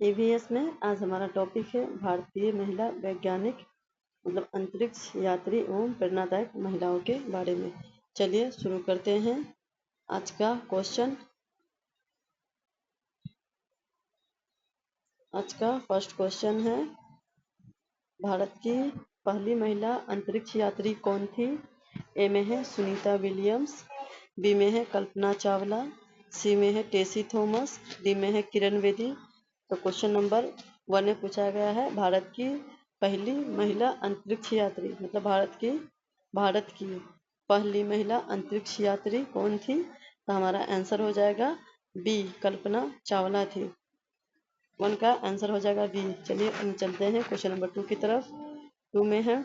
EVS में आज हमारा टॉपिक है भारतीय महिला वैज्ञानिक मतलब अंतरिक्ष यात्री एवं प्रेरणादायक महिलाओं के बारे में। चलिए शुरू करते हैं। आज का फर्स्ट क्वेश्चन है, भारत की पहली महिला अंतरिक्ष यात्री कौन थी? ए में है सुनीता विलियम्स, बी में है कल्पना चावला, सी में है टेसी थॉमस, डी में है किरण बेदी। तो क्वेश्चन नंबर 1 में पूछा गया है, भारत की पहली महिला अंतरिक्ष यात्री मतलब भारत की पहली महिला अंतरिक्ष यात्री कौन थी? तो हमारा आंसर हो जाएगा बी, कल्पना चावला थी। 1 का आंसर हो जाएगा बी। चलिए हम चलते हैं क्वेश्चन नंबर 2 की तरफ। 2 में है,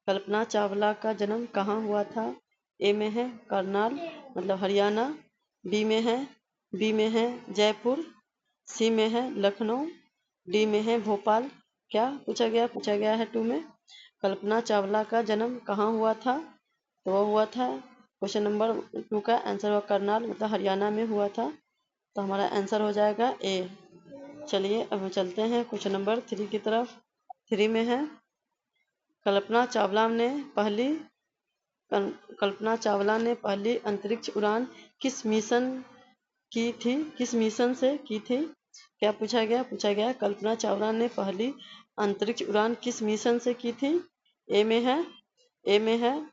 कल्पना चावला का जन्म कहाँ हुआ था? ए में है करनाल मतलब हरियाणा, बी में है जयपुर, सी में है लखनऊ, डी में है भोपाल। क्या पूछा गया है 2 में, कल्पना चावला का जन्म कहाँ हुआ था? तो वो हुआ था, क्वेश्चन नंबर 2 का आंसर हुआ करनाल मतलब हरियाणा में हुआ था। तो हमारा आंसर हो जाएगा ए। चलिए अब हम चलते हैं क्वेश्चन नंबर 3 की तरफ। 3 में है, कल्पना चावला ने पहली अंतरिक्ष उड़ान किस मिशन से की थी? क्या पूछा गया कल्पना चावला ने पहली अंतरिक्ष उड़ान किस मिशन से की थी? ए में है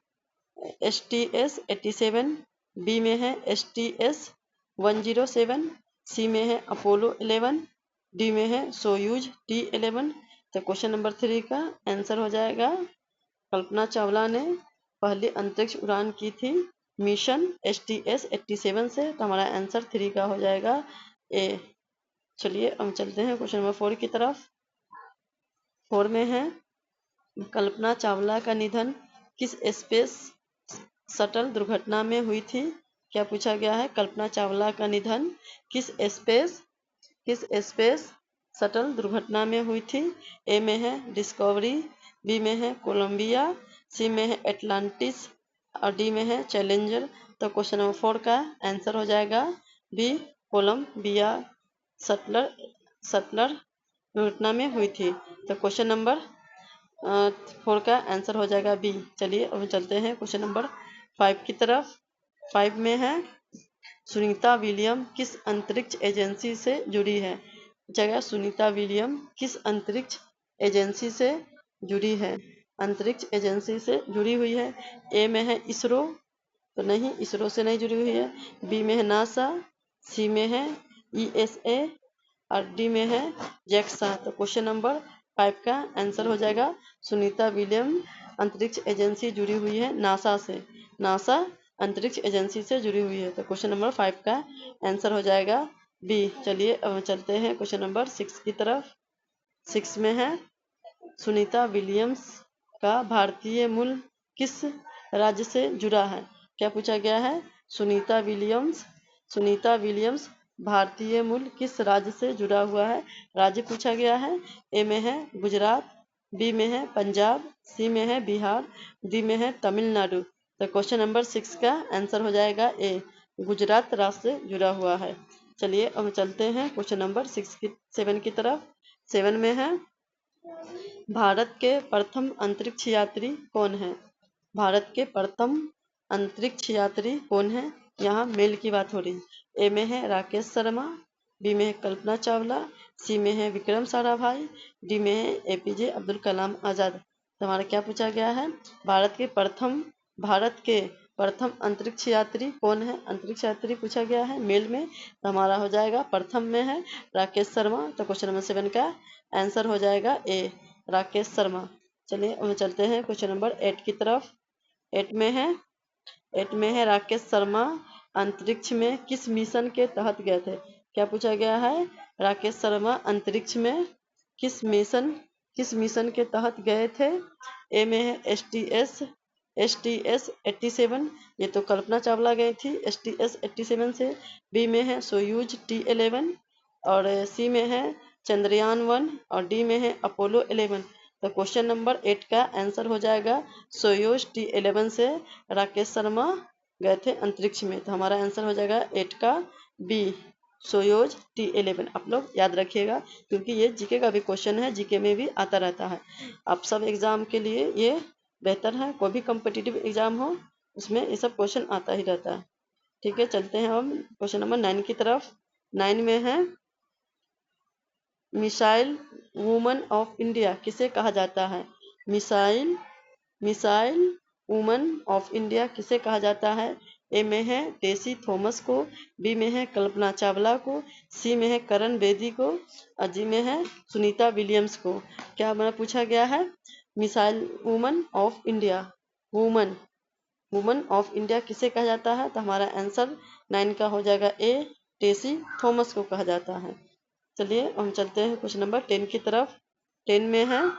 STS-87, बी में है STS-107, सी में है अपोलो 11, डी में है सोयूज T-11। तो क्वेश्चन नंबर 3 का आंसर हो जाएगा, कल्पना चावला ने पहली अंतरिक्ष उड़ान की थी मिशन STS-87 से। तो हमारा आंसर 3 का हो जाएगा ए। चलिए हम चलते हैं क्वेश्चन नंबर 4 की तरफ। 4 में है, कल्पना चावला का निधन किस स्पेस शटल दुर्घटना में हुई थी? क्या पूछा गया है, कल्पना चावला का निधन किस स्पेस शटल दुर्घटना में हुई थी? ए में है डिस्कवरी, बी में है कोलंबिया, सी में है एटलांटिस और डी में है चैलेंजर। तो क्वेश्चन नंबर 4 का आंसर हो जाएगा बी, कोलंबिया शटल दुर्घटना में हुई थी। तो क्वेश्चन नंबर 4 का आंसर हो जाएगा बी। चलिए अब चलते हैं क्वेश्चन नंबर 5 की तरफ। 5 में है, सुनीता विलियम किस अंतरिक्ष एजेंसी से जुड़ी है? जगह सुनीता विलियम किस अंतरिक्ष एजेंसी से जुड़ी है? अंतरिक्ष एजेंसी से जुड़ी हुई है। ए में है इसरो, तो नहीं, इसरो से नहीं जुड़ी हुई है। बी में है नासा, सी में है ESA और डी में है जैक्सा। तो क्वेश्चन नंबर 5 का आंसर हो जाएगा, सुनीता विलियम अंतरिक्ष एजेंसी जुड़ी हुई है नासा से। नासा अंतरिक्ष एजेंसी से जुड़ी हुई है। तो क्वेश्चन नंबर 5 का आंसर हो जाएगा बी। चलिए अब चलते हैं क्वेश्चन नंबर 6 की तरफ। 6 में है, सुनीता विलियम्स का भारतीय मूल किस राज्य से जुड़ा है? क्या पूछा गया है, सुनीता विलियम्स भारतीय मूल किस राज्य से जुड़ा हुआ है? राज्य पूछा गया है। ए में है गुजरात, बी में है पंजाब, सी में है बिहार, डी में है तमिलनाडु। तो क्वेश्चन नंबर 6 का आंसर हो जाएगा ए, गुजरात राज्य से जुड़ा हुआ है। चलिए अब चलते हैं क्वेश्चन नंबर 7 की तरफ। 7 में है, भारत के प्रथम अंतरिक्ष यात्री कौन है? भारत के प्रथम अंतरिक्ष यात्री कौन है? यहाँ मेल की बात हो रही है। ए में है राकेश शर्मा, बी में है कल्पना चावला, सी में है विक्रम साराभाई, डी में है APJ अब्दुल कलाम आज़ाद। तो हमारा क्या पूछा गया है, भारत के प्रथम अंतरिक्ष यात्री कौन है? अंतरिक्ष यात्री पूछा गया है मेल में। तो हमारा हो जाएगा प्रथम में है राकेश शर्मा। तो क्वेश्चन नंबर 7 का आंसर हो जाएगा ए, राकेश शर्मा। चलिए अब चलते हैं क्वेश्चन नंबर 8 की तरफ। 8 में है राकेश शर्मा अंतरिक्ष में किस मिशन के तहत गए थे? क्या पूछा गया है, राकेश शर्मा अंतरिक्ष में किस मिशन के तहत गए थे? ए में है STS-87, ये तो कल्पना चावला गई थी STS-87 से। बी में है सोयूज T-11 और सी में है चंद्रयान 1 और डी में है अपोलो 11। तो क्वेश्चन नंबर 8 का आंसर हो जाएगा सोयूज T-11 से राकेश शर्मा गए थे अंतरिक्ष में। तो हमारा आंसर हो जाएगा 8 का बी। सोयोज T11। आप लोग याद रखिएगा क्योंकि ये जीके का भी क्वेश्चन है, जीके में भी आता रहता है। आप सब एग्जाम के लिए ये बेहतर है, कोई भी कॉम्पिटिटिव एग्जाम हो उसमें ये सब क्वेश्चन आता ही रहता है। ठीक है, चलते हैं हम क्वेश्चन नंबर 9 की तरफ। 9 में है मिसाइल वुमन ऑफ इंडिया किसे कहा जाता है? Missile missile woman of India किसे कहा जाता है? ए में है टेसी थॉमस को, बी में है कल्पना चावला को, सी में है करण बेदी को और जी में है सुनीता विलियम्स को। क्या मैंने पूछा गया है? Missile woman of India, woman woman of India किसे कहा जाता है? तो हमारा आंसर 9 का हो जाएगा ए, टेसी थॉमस को कहा जाता है। चलिए हम चलते हैं क्वेश्चन नंबर 10 की तरफ। 10 में है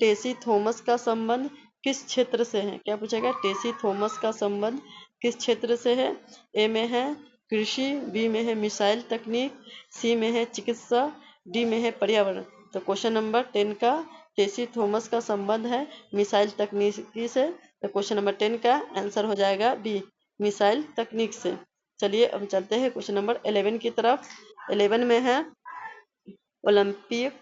टेसी थॉमस का संबंध किस क्षेत्र से है? क्या पूछा गया? टेसी थॉमस का संबंध किस क्षेत्र से है? ए में है कृषि, बी में है मिसाइल तकनीक, सी में है चिकित्सा, डी में है पर्यावरण। तो क्वेश्चन नंबर 10 का टेसी थॉमस का संबंध है मिसाइल तकनीकी से, तो क्वेश्चन नंबर 10 का आंसर हो जाएगा बी, मिसाइल तकनीक से। चलिए अब चलते हैं क्वेश्चन नंबर 11 की तरफ। 11 में है ओलंपिक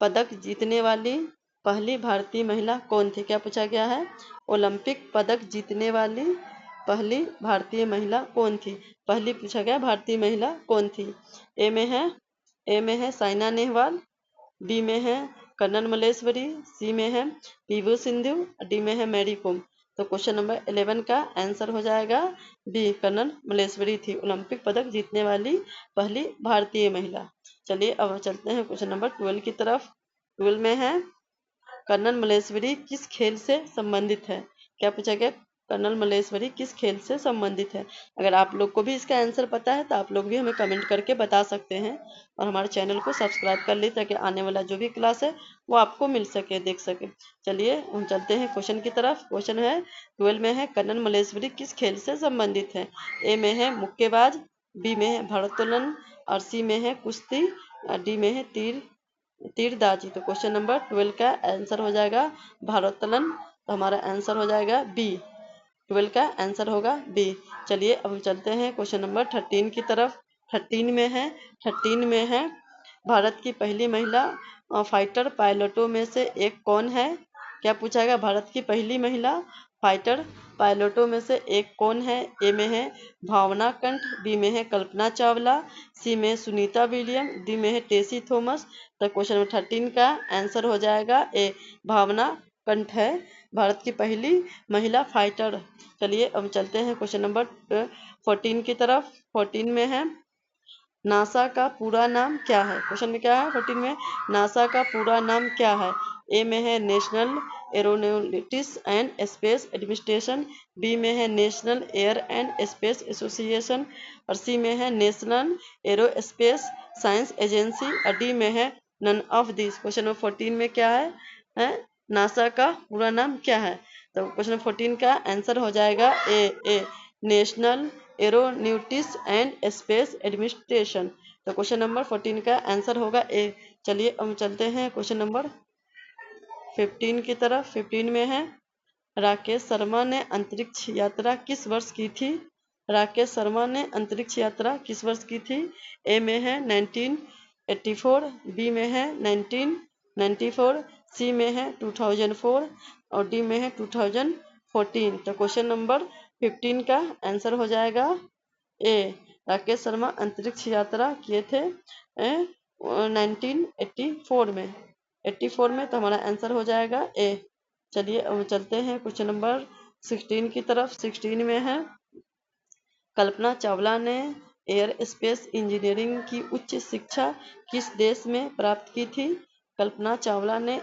पदक जीतने वाली पहली भारतीय महिला कौन थी? क्या पूछा गया है? ओलंपिक पदक जीतने वाली पहली भारतीय महिला कौन थी? पहली पूछा गया भारतीय महिला कौन थी? ए में है साइना नेहवाल, बी में है कर्नल मलेश्वरी, सी में है पीवी सिंधु, डी में है मैरी कॉम। तो क्वेश्चन नंबर 11 का आंसर हो जाएगा बी, कर्नल मलेश्वरी थी ओलंपिक पदक जीतने वाली पहली भारतीय महिला। चलिए अब चलते हैं क्वेश्चन नंबर 12 की तरफ। 12 में है कर्नल मलेश्वरी किस खेल से संबंधित है? क्या पूछा गया? कर्नल मलेश्वरी किस खेल से संबंधित है? अगर आप लोग को भी इसका आंसर पता है तो आप लोग भी हमें कमेंट करके बता सकते हैं और हमारे चैनल को सब्सक्राइब कर ले ताकि आने वाला जो भी क्लास है वो आपको मिल सके, देख सके। चलिए हम चलते हैं क्वेश्चन की तरफ। क्वेश्चन है 12 में है कर्नल मलेश्वरी किस खेल से संबंधित है? ए में है मुक्केबाज, बी में है भारोत्तोलन और सी में है कुश्ती और डी में है तीरंदाजी। तो क्वेश्चन नंबर 12 का आंसर हो जाएगा भारोत्तोलन, तो हमारा आंसर हो जाएगा बी, 12 का आंसर होगा बी। चलिए अब हम चलते हैं क्वेश्चन नंबर 13 की तरफ। 13 में है भारत की पहली महिला फाइटर पायलटों में से एक कौन है? क्या पूछा गया? भारत की पहली महिला फाइटर पायलटों में से एक कौन है? ए में है भावना कंठ, बी में है कल्पना चावला, सी में सुनीता विलियम, डी में है टेसी थॉमस। तो क्वेश्चन नंबर 13 का आंसर हो जाएगा ए, भावना कंठ है भारत की पहली महिला फाइटर। चलिए अब चलते हैं क्वेश्चन नंबर 14 की तरफ। 14 में है नासा का पूरा नाम क्या है? क्वेश्चन में क्या है 14 में? नासा का पूरा नाम क्या है? ए में है national aeronautics and space administration, B में है national air and space association और सी में है नेशनल एरोस्पेस साइंस एजेंसी और डी में है none of this. Question number 14 में क्या है? नासा का पूरा नाम क्या है? तो क्वेश्चन नंबर 14 का आंसर हो जाएगा A National aeronautics and space Administration. तो क्वेश्चन नंबर 14 का आंसर होगा ए। चलिए अब चलते हैं क्वेश्चन नंबर 15 की तरफ। 15 में है राकेश शर्मा ने अंतरिक्ष यात्रा किस वर्ष की थी? राकेश शर्मा ने अंतरिक्ष यात्रा किस वर्ष की थी? ए में है 1984, बी में है 1994, सी में है 2004 और डी में है 2014। तो क्वेश्चन नंबर 15 का आंसर हो जाएगा ए, राकेश शर्मा अंतरिक्ष यात्रा किए थे 1984 में, 84 में। तो हमारा आंसर हो जाएगा ए। चलिए अब चलते हैं क्वेश्चन नंबर 16 की तरफ। 16 में है कल्पना चावला ने एयर स्पेस इंजीनियरिंग की उच्च शिक्षा किस देश में प्राप्त की थी? कल्पना चावला ने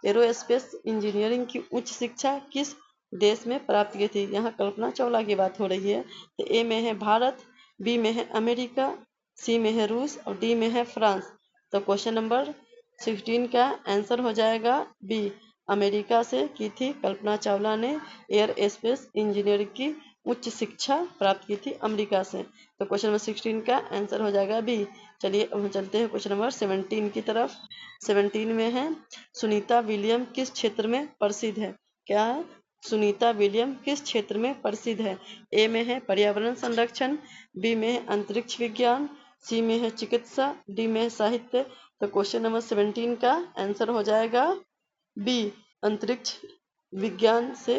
एरोस्पेस इंजीनियरिंग की उच्च शिक्षा किस देश में प्राप्त की थी? यहाँ कल्पना चावला की बात हो रही है। तो ए में है भारत, बी में है अमेरिका, सी में है रूस और डी में है फ्रांस। तो क्वेश्चन नंबर 16 का आंसर हो जाएगा बी, अमेरिका से की थी कल्पना चावला ने एयर स्पेस इंजीनियरिंग की उच्च शिक्षा प्राप्त की थी अमेरिका से। तो क्वेश्चन नंबर 16 का आंसर हो जाएगा बी। चलिए अब हम चलते हैं क्वेश्चन नंबर 17 की तरफ। 17 में है सुनीता विलियम किस क्षेत्र में प्रसिद्ध है? क्या है? सुनीता विलियम किस क्षेत्र में प्रसिद्ध है? ए में है पर्यावरण संरक्षण, बी में है अंतरिक्ष विज्ञान, सी में है चिकित्सा, डी में है साहित्य। तो क्वेश्चन नंबर 17 का आंसर हो जाएगा बी, अंतरिक्ष विज्ञान से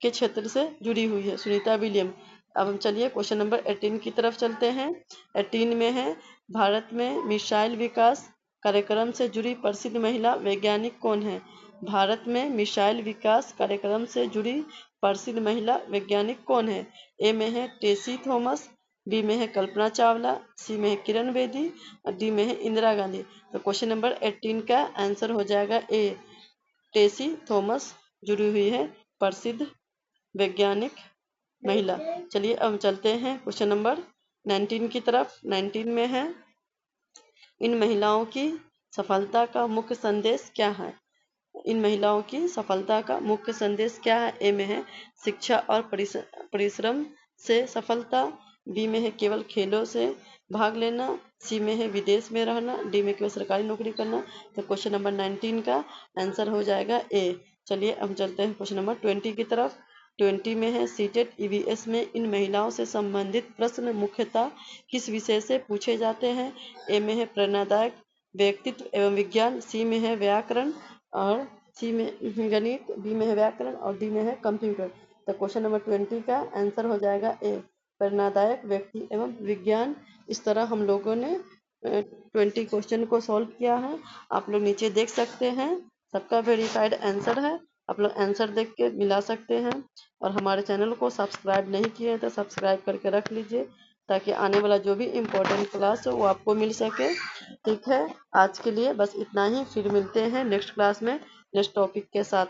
के क्षेत्र से जुड़ी हुई है सुनीता विलियम। अब हम चलिए क्वेश्चन नंबर 18 की तरफ चलते हैं। 18 में है भारत में मिसाइल विकास कार्यक्रम से जुड़ी प्रसिद्ध महिला वैज्ञानिक कौन है? भारत में मिसाइल विकास कार्यक्रम से जुड़ी प्रसिद्ध महिला वैज्ञानिक कौन है? ए में है टेसी थॉमस, बी में है कल्पना चावला, सी में है किरण बेदी और डी में है इंदिरा गांधी। तो क्वेश्चन नंबर 18 का आंसर हो जाएगा ए, टेसी थॉमस जुड़ी हुई है प्रसिद्ध वैज्ञानिक महिला। चलिए अब हम चलते हैं क्वेश्चन नंबर 19 की तरफ। 19 में है इन महिलाओं की सफलता का मुख्य संदेश क्या है? इन महिलाओं की सफलता का मुख्य संदेश क्या है? ए में है शिक्षा और परिश्रम से सफलता, बी में है केवल खेलों से भाग लेना, सी में है विदेश में रहना, डी में केवल सरकारी नौकरी करना। तो क्वेश्चन नंबर 19 का आंसर हो जाएगा ए। चलिए अब चलते हैं क्वेश्चन नंबर 20 की तरफ। 20 में है सीटेट ईवीएस में इन महिलाओं से संबंधित प्रश्न मुख्यतः किस विषय से पूछे जाते हैं? ए में है प्रेरणादायक व्यक्तित्व एवं विज्ञान, सी में है व्याकरण और सी में गणित, बी में है व्याकरण और डी में है कंप्यूटर। तो क्वेश्चन नंबर 20 का आंसर हो जाएगा ए, प्रेरणादायक व्यक्ति एवं विज्ञान। इस तरह हम लोगों ने 20 क्वेश्चन को सॉल्व किया है। आप लोग नीचे देख सकते हैं, सबका वेरीफाइड आंसर है। आप लोग आंसर देख के मिला सकते हैं। और हमारे चैनल को सब्सक्राइब नहीं किए हैं तो सब्सक्राइब करके रख लीजिए, ताकि आने वाला जो भी इम्पोर्टेंट क्लास हो वो आपको मिल सके। ठीक है, आज के लिए बस इतना ही। फिर मिलते हैं नेक्स्ट क्लास में नेक्स्ट टॉपिक के साथ।